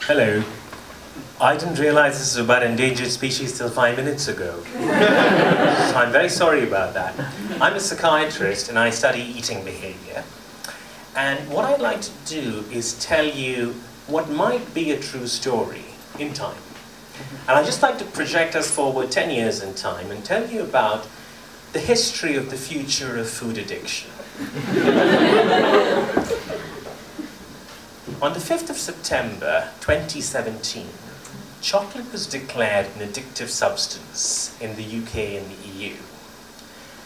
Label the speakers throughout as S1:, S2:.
S1: Hello. I didn't realize this was about endangered species till 5 minutes ago. So I'm very sorry about that. I'm a psychiatrist and I study eating behavior. And what I'd like to do is tell you what might be a true story in time. And I'd just like to project us forward 10 years in time and tell you about the history of the future of food addiction. On the 5th of September 2017, chocolate was declared an addictive substance in the UK and the EU.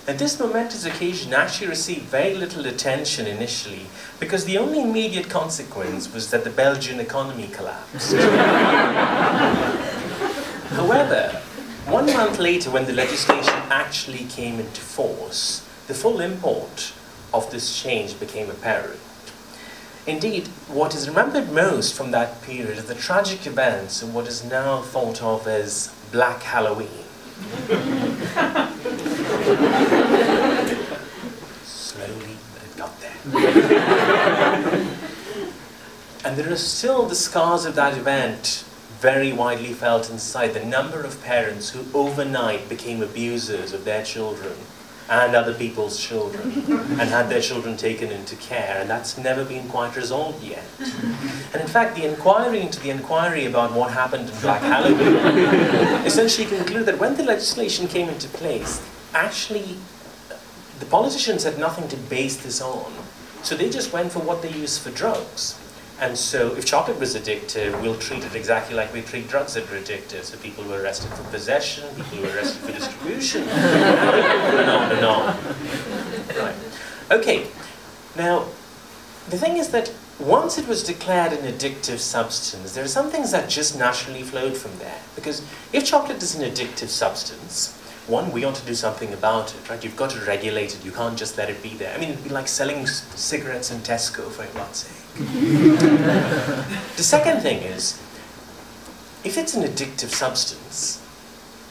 S1: And this momentous occasion actually received very little attention initially because the only immediate consequence was that the Belgian economy collapsed. However, 1 month later, when the legislation actually came into force, the full import of this change became apparent. Indeed, what is remembered most from that period are the tragic events of what is now thought of as Black Halloween. Slowly, but it got there. And there are still the scars of that event very widely felt in society. The number of parents who overnight became abusers of their children and other people's children, and had their children taken into care, and that's never been quite resolved yet. And in fact, the inquiry into the inquiry about what happened in Black Halloween essentially concluded that when the legislation came into place, actually, the politicians had nothing to base this on, so they just went for what they use for drugs. And so if chocolate was addictive, we'll treat it exactly like we treat drugs that are addictive. So people were arrested for possession, people were arrested for distribution, and on and on. Right. Okay, now, the thing is that once it was declared an addictive substance, there are some things that just naturally flowed from there. Because if chocolate is an addictive substance, one, we ought to do something about it, right? You've got to regulate it, you can't just let it be there. I mean, it'd be like selling cigarettes in Tesco, for God's sake. The second thing is, if it's an addictive substance,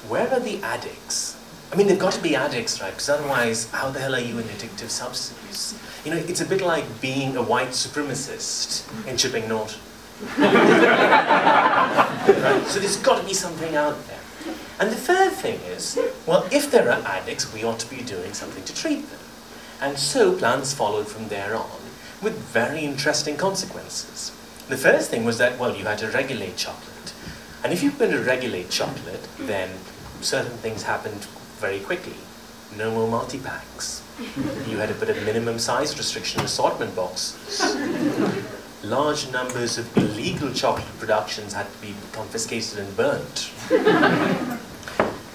S1: where are the addicts? I mean, they've got to be addicts, right? Because otherwise, how the hell are you an addictive substance? You know, it's a bit like being a white supremacist in Chipping Norton. Right? So there's got to be something out there. And the third thing is, well, if there are addicts, we ought to be doing something to treat them. And so plans followed from there on, with very interesting consequences. The first thing was that, well, you had to regulate chocolate. And if you're going to regulate chocolate, then certain things happened very quickly. No more multi-packs. You had to put a minimum size restriction assortment boxes. Large numbers of illegal chocolate productions had to be confiscated and burnt.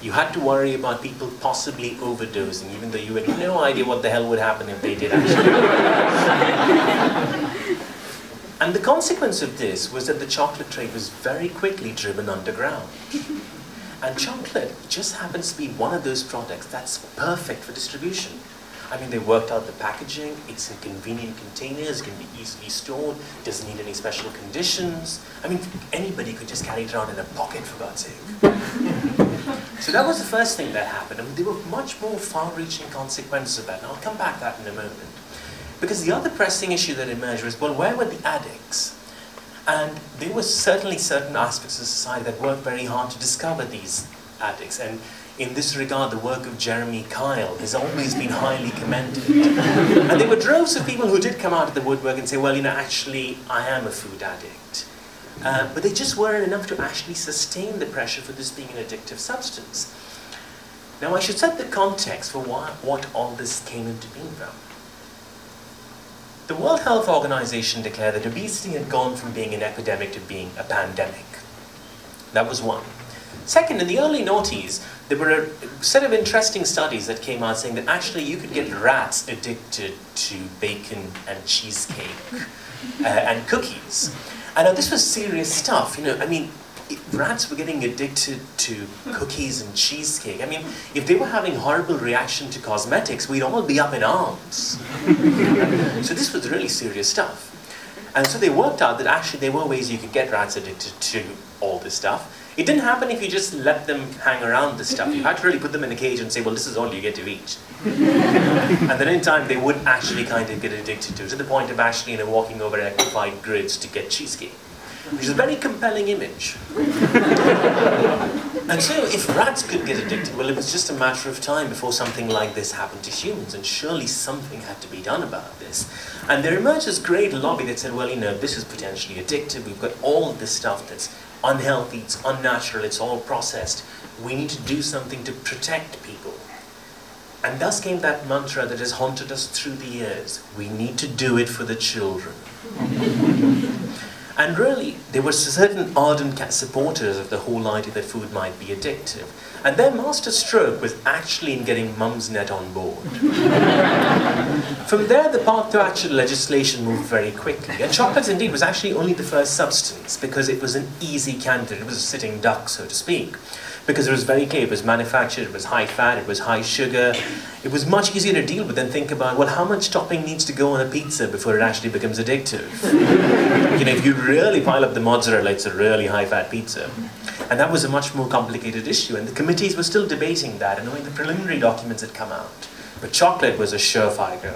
S1: You had to worry about people possibly overdosing, even though you had no idea what the hell would happen if they did actually. And the consequence of this was that the chocolate trade was very quickly driven underground. And chocolate just happens to be one of those products that's perfect for distribution. I mean, they worked out the packaging, it's in convenient containers, it can be easily stored, doesn't need any special conditions. I mean, anybody could just carry it around in a pocket, for God's sake. So that was the first thing that happened. I mean, there were much more far-reaching consequences of that, and I'll come back to that in a moment. Because the other pressing issue that emerged was, well, where were the addicts? And there were certainly certain aspects of society that worked very hard to discover these addicts. And in this regard, the work of Jeremy Kyle has always been highly commended. And there were droves of people who did come out of the woodwork and say, well, you know, actually, I am a food addict. But they just weren't enough to actually sustain the pressure for this being an addictive substance. Now, I should set the context for what all this came into being from. The World Health Organization declared that obesity had gone from being an epidemic to being a pandemic. That was one. Second, in the early noughties, there were a set of interesting studies that came out saying that actually you could get rats addicted to bacon and cheesecake and cookies. And now this was serious stuff, you know, I mean, rats were getting addicted to cookies and cheesecake. I mean, if they were having horrible reaction to cosmetics, we'd all be up in arms. So this was really serious stuff. And so they worked out that actually there were ways you could get rats addicted to all this stuff. It didn't happen if you just let them hang around this stuff. You had to really put them in a cage and say, well, this is all you get to eat. And then in time, they would actually kind of get addicted to it, to the point of actually, you know, walking over electrified grids to get cheesecake. which is a very compelling image. And so if rats could get addicted, well, it was just a matter of time before something like this happened to humans, and surely something had to be done about this. And there emerged this great lobby that said, well, you know, this is potentially addictive, we've got all of this stuff that's unhealthy, it's unnatural, it's all processed. We need to do something to protect people. And thus came that mantra that has haunted us through the years. We need to do it for the children. And really, there were certain ardent supporters of the whole idea that food might be addictive. And their master stroke was actually in getting Mumsnet on board. From there, the path to actual legislation moved very quickly. And chocolate, indeed, was actually only the first substance, because it was an easy candidate. It was a sitting duck, so to speak. Because it was very clear, it was manufactured, it was high fat, it was high sugar. It was much easier to deal with than think about, well, how much topping needs to go on a pizza before it actually becomes addictive? You know, if you really pile up the mozzarella, it's a really high fat pizza. And that was a much more complicated issue, and the committees were still debating that, and only the preliminary documents had come out. But chocolate was a surefire go.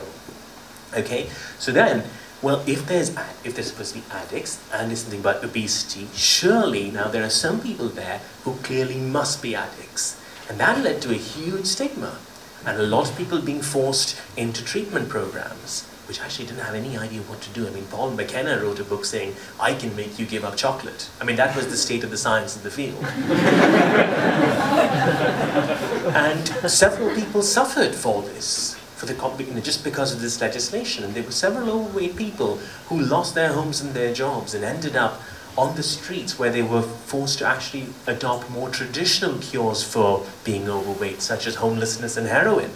S1: Okay, so then, well, if there's supposed to be addicts, and there's something about obesity, surely now there are some people there who clearly must be addicts. And that led to a huge stigma, and a lot of people being forced into treatment programs, which actually didn't have any idea what to do. I mean, Paul McKenna wrote a book saying, I can make you give up chocolate. I mean, that was the state of the science in the field. And several people suffered for this. Just because of this legislation. And there were several overweight people who lost their homes and their jobs and ended up on the streets where they were forced to actually adopt more traditional cures for being overweight, such as homelessness and heroin.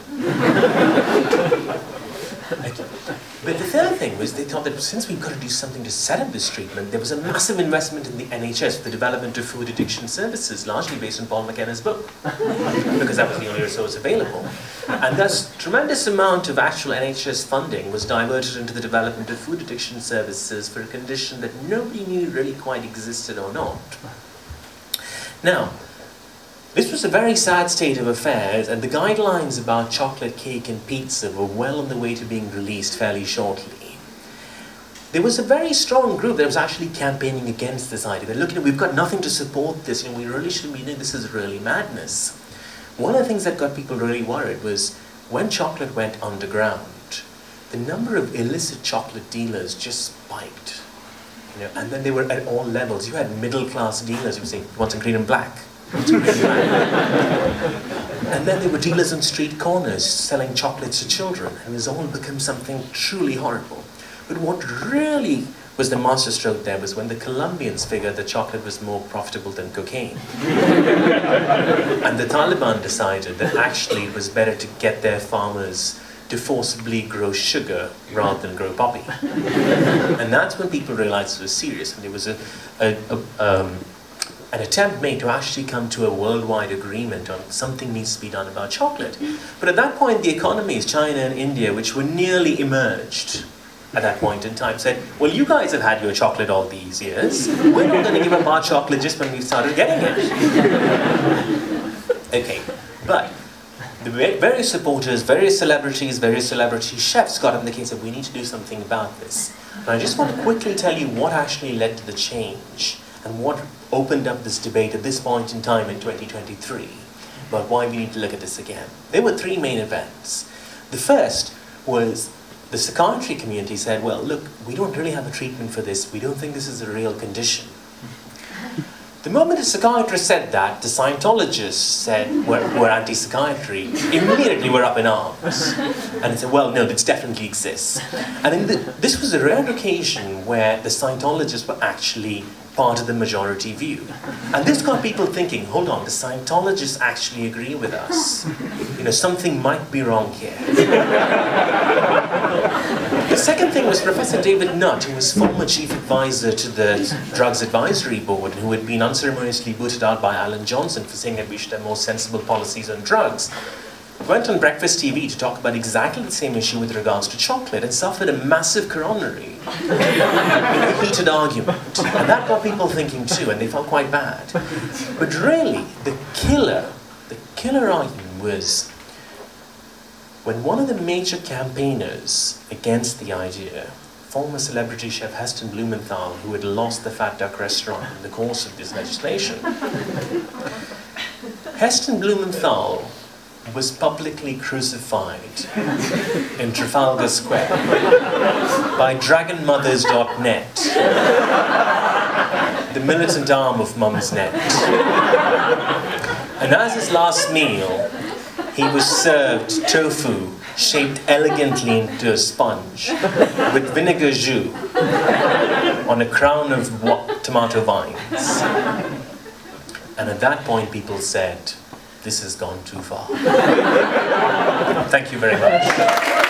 S1: But the third thing was they thought that since we've got to do something to set up this treatment, there was a massive investment in the NHS for the development of food addiction services, largely based on Paul McKenna's book, because that was the only resource available. And thus, tremendous amount of actual NHS funding was diverted into the development of food addiction services for a condition that nobody knew really quite existed or not. Now, this was a very sad state of affairs, and the guidelines about chocolate cake and pizza were well on the way to being released fairly shortly. There was a very strong group that was actually campaigning against this idea. They're looking at, we've got nothing to support this, we really shouldn't be doing this, is really madness. One of the things that got people really worried was when chocolate went underground, the number of illicit chocolate dealers just spiked. And then they were at all levels. You had middle-class dealers who would say, you want some green and black? And then there were dealers on street corners selling chocolates to children, and it was all become something truly horrible. But what really was the masterstroke there was when the Colombians figured that chocolate was more profitable than cocaine. And the Taliban decided that actually it was better to get their farmers to forcibly grow sugar rather than grow poppy. And that's when people realized it was serious, and there was an attempt made to actually come to a worldwide agreement on something needs to be done about chocolate. But at that point, the economies, China and India, which were nearly emerged at that point in time, said, well, you guys have had your chocolate all these years. We're not going to give up our chocolate just when we've started getting it. Okay, but the various supporters, various celebrity chefs got in the case of we need to do something about this. And I just want to quickly tell you what actually led to the change and what opened up this debate at this point in time in 2023 about why we need to look at this again. There were three main events. The first was the psychiatry community said, well, look, we don't really have a treatment for this. We don't think this is a real condition. The moment a psychiatrist said that, the Scientologists said, we're anti-psychiatry, immediately we're up in arms. And said, well, no, this definitely exists. And this was a rare occasion where the Scientologists were actually part of the majority view. And this got people thinking, hold on, the Scientologists actually agree with us. Something might be wrong here. The second thing was Professor David Nutt, who was former chief advisor to the Drugs Advisory Board, and who had been unceremoniously booted out by Alan Johnson for saying that we should have more sensible policies on drugs, went on Breakfast TV to talk about exactly the same issue with regards to chocolate and suffered a massive coronary in a heated argument. And that got people thinking too, and they felt quite bad. But really, the killer argument was when one of the major campaigners against the idea former celebrity chef Heston Blumenthal, who had lost the Fat Duck restaurant in the course of this legislation. Heston Blumenthal was publicly crucified in Trafalgar Square by dragonmothers.net, the militant arm of Mumsnet. And as his last meal, he was served tofu shaped elegantly into a sponge with vinegar jus on a crown of tomato vines. And at that point, people said, "This has gone too far." Thank you very much.